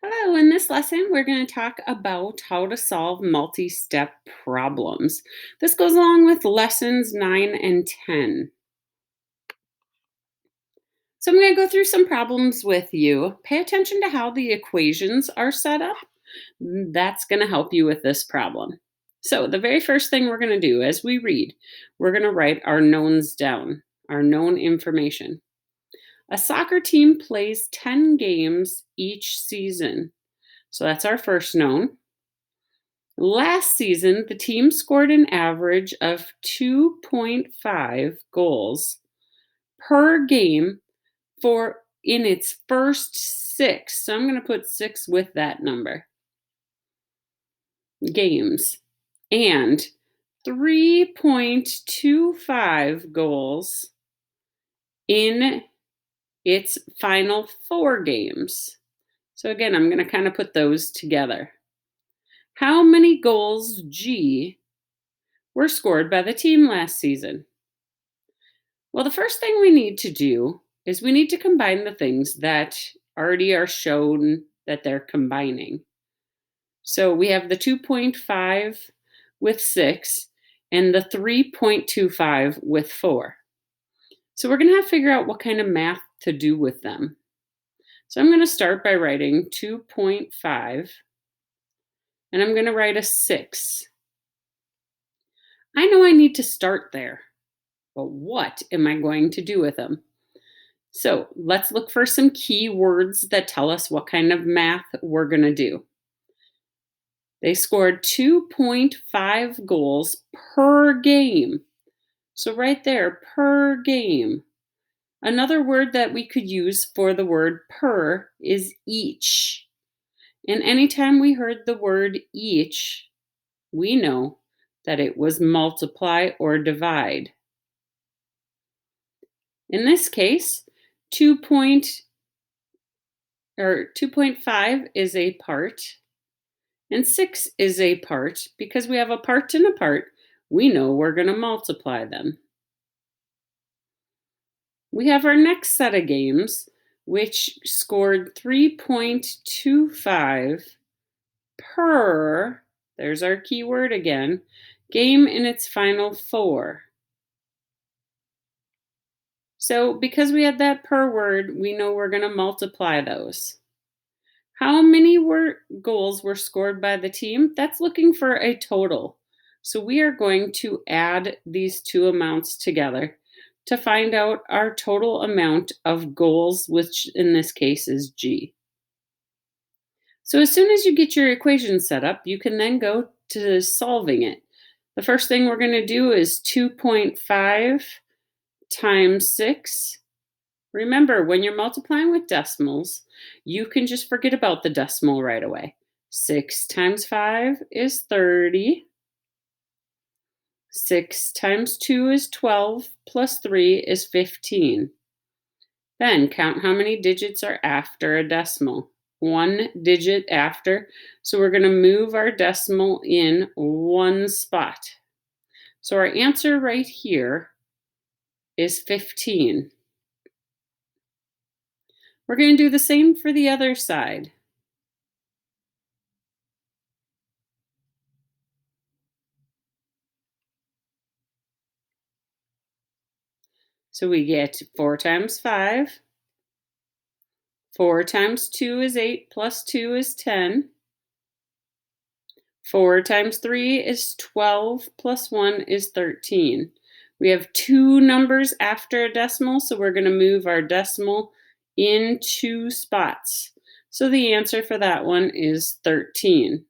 Hello, in this lesson, we're going to talk about how to solve multi-step problems. This goes along with lessons 9 and 10. So I'm going to go through some problems with you. Pay attention to how the equations are set up. That's going to help you with this problem. So the very first thing we're going to do as we read, we're going to write our knowns down, our known information. A soccer team plays 10 games each season. So that's our first known. Last season, the team scored an average of 2.5 goals per game for in its first six. So I'm going to put six with that number games and 3.25 goals in its final four games. So again, I'm going to kind of put those together. How many goals G were scored by the team last season? Well, the first thing we need to do is we need to combine the things that already are shown that they're combining. So we have the 2.5 with 6 and the 3.25 with 4. So we're going to have to figure out what kind of math to do with them. So I'm going to start by writing 2.5 and I'm going to write a 6. I know I need to start there. But what am I going to do with them? So let's look for some key words that tell us what kind of math we're going to do. They scored 2.5 goals per game. So right there, per game. Another word that we could use for the word per is each. And anytime we heard the word each, we know that it was multiply or divide. In this case, 2.5 is a part and 6 is a part. Because we have a part and a part, we know we're going to multiply them. We have our next set of games, which scored 3.25 per, there's our key word again, game in its final four. So because we had that per word, we know we're going to multiply those. How many goals were scored by the team? That's looking for a total. So we are going to add these two amounts together to find out our total amount of goals, which in this case is G. So as soon as you get your equation set up, you can then go to solving it. The first thing we're going to do is 2.5 times 6. Remember, when you're multiplying with decimals, you can just forget about the decimal right away. 6 times 5 is 30. 6 times 2 is 12, plus 3 is 15. Then count how many digits are after a decimal. One digit after, so we're going to move our decimal in one spot. So our answer right here is 15. We're going to do the same for the other side. So we get 4 times 5. 4 times 2 is 8, plus 2 is 10. 4 times 3 is 12, plus 1 is 13. We have two numbers after a decimal, so we're going to move our decimal in two spots. So the answer for that one is 13.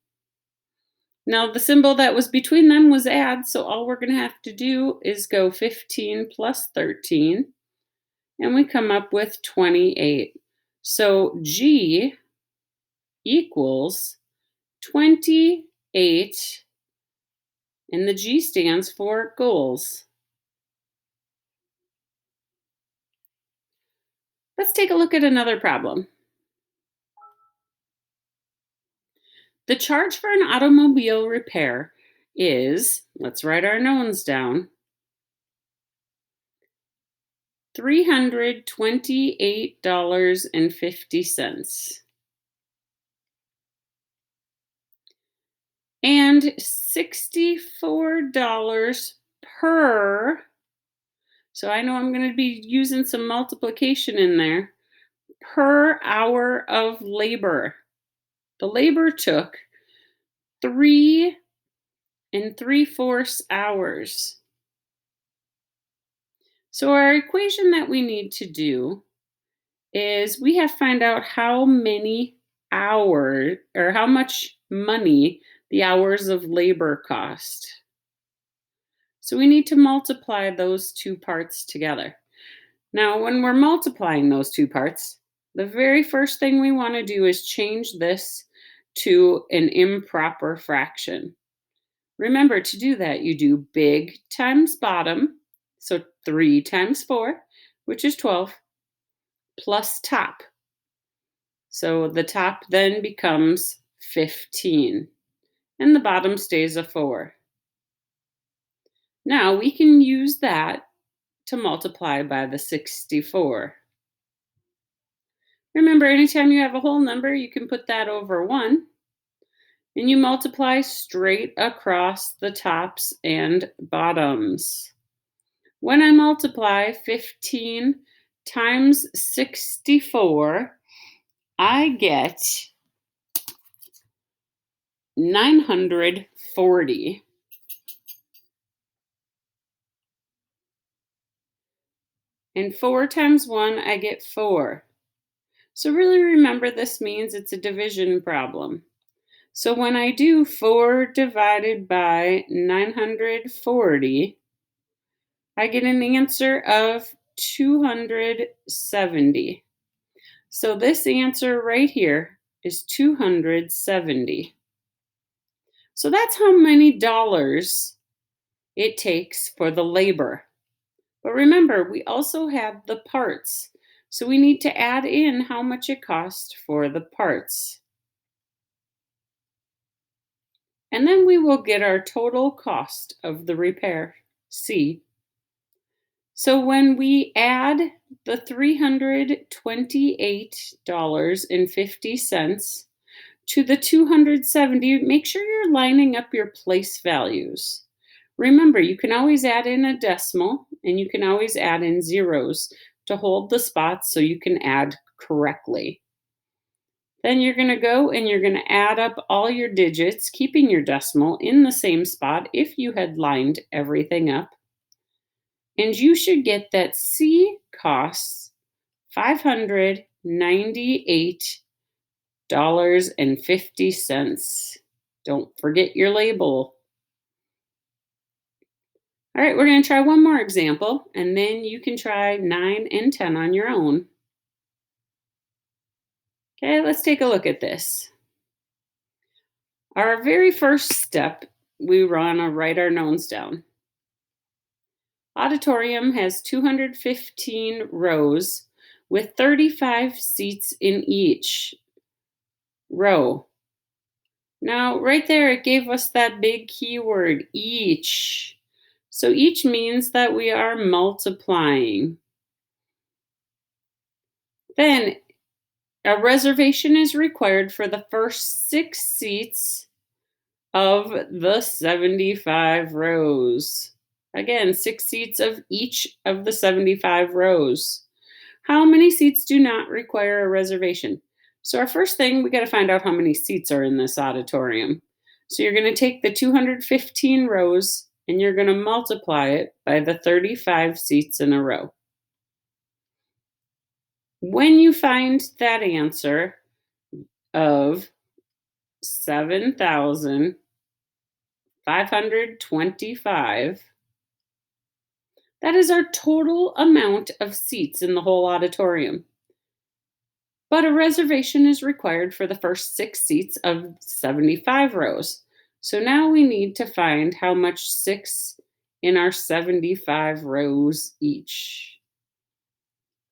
Now the symbol that was between them was add, so all we're going to have to do is go 15 plus 13, and we come up with 28. So G equals 28, and the G stands for goals. Let's take a look at another problem. The charge for an automobile repair is, let's write our knowns down, $328.50. and $64 per. So I know I'm going to be using some multiplication in there, per hour of labor. The labor took 3 3/4 hours. So our equation that we need to do is we have to find out how many hours or how much money the hours of labor cost. So we need to multiply those two parts together. Now, when we're multiplying those two parts, the very first thing we want to do is change this to an improper fraction. Remember, to do that, you do big times bottom, so 3 times 4, which is 12, plus top. So the top then becomes 15, and the bottom stays a 4. Now we can use that to multiply by the 64. Remember, anytime you have a whole number, you can put that over 1, and you multiply straight across the tops and bottoms. When I multiply 15 times 64, I get 940. And 4 times 1, I get 4. So really remember, this means it's a division problem. So when I do 4 divided by 940, I get an answer of 270. So this answer right here is 270. So that's how many dollars it takes for the labor. But remember, we also have the parts. So we need to add in how much it cost for the parts. And then we will get our total cost of the repair, C. So when we add the $328.50 to the 270, make sure you're lining up your place values. Remember, you can always add in a decimal, and you can always add in zeros to hold the spots so you can add correctly. Then you're going to go and you're going to add up all your digits, keeping your decimal in the same spot if you had lined everything up. And you should get that C costs $598.50. Don't forget your label. All right, we're going to try one more example, and then you can try 9 and 10 on your own. Okay, let's take a look at this. Our very first step, we want to write our knowns down. Auditorium has 215 rows with 35 seats in each row. Now, right there, it gave us that big keyword, each. So each means that we are multiplying. Then a reservation is required for the first 6 seats of the 75 rows. Again, 6 seats of each of the 75 rows. How many seats do not require a reservation? So our first thing, we got to find out how many seats are in this auditorium. So you're going to take the 215 rows and you're going to multiply it by the 35 seats in a row. When you find that answer of 7,525, that is our total amount of seats in the whole auditorium. But a reservation is required for the first 6 seats of 75 rows. So now we need to find how much 6 in our 75 rows each.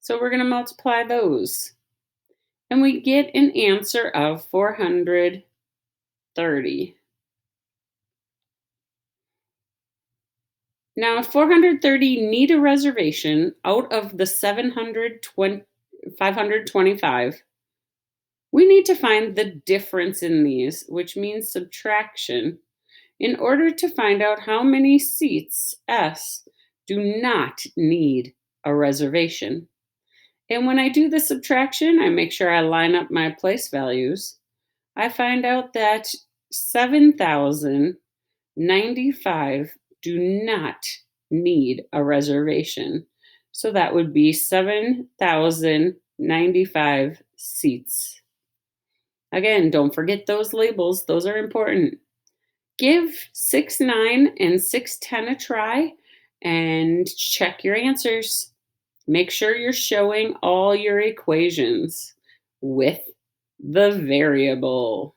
So we're going to multiply those. And we get an answer of 430. Now, 430 need a reservation out of the 525. We need to find the difference in these, which means subtraction in order to find out how many seats S do not need a reservation. And when I do the subtraction, I make sure I line up my place values. I find out that 7,095 do not need a reservation. So that would be 7,095 seats. Again, don't forget those labels, those are important. Give 6, 9, and 6, 10 a try and check your answers. Make sure you're showing all your equations with the variable.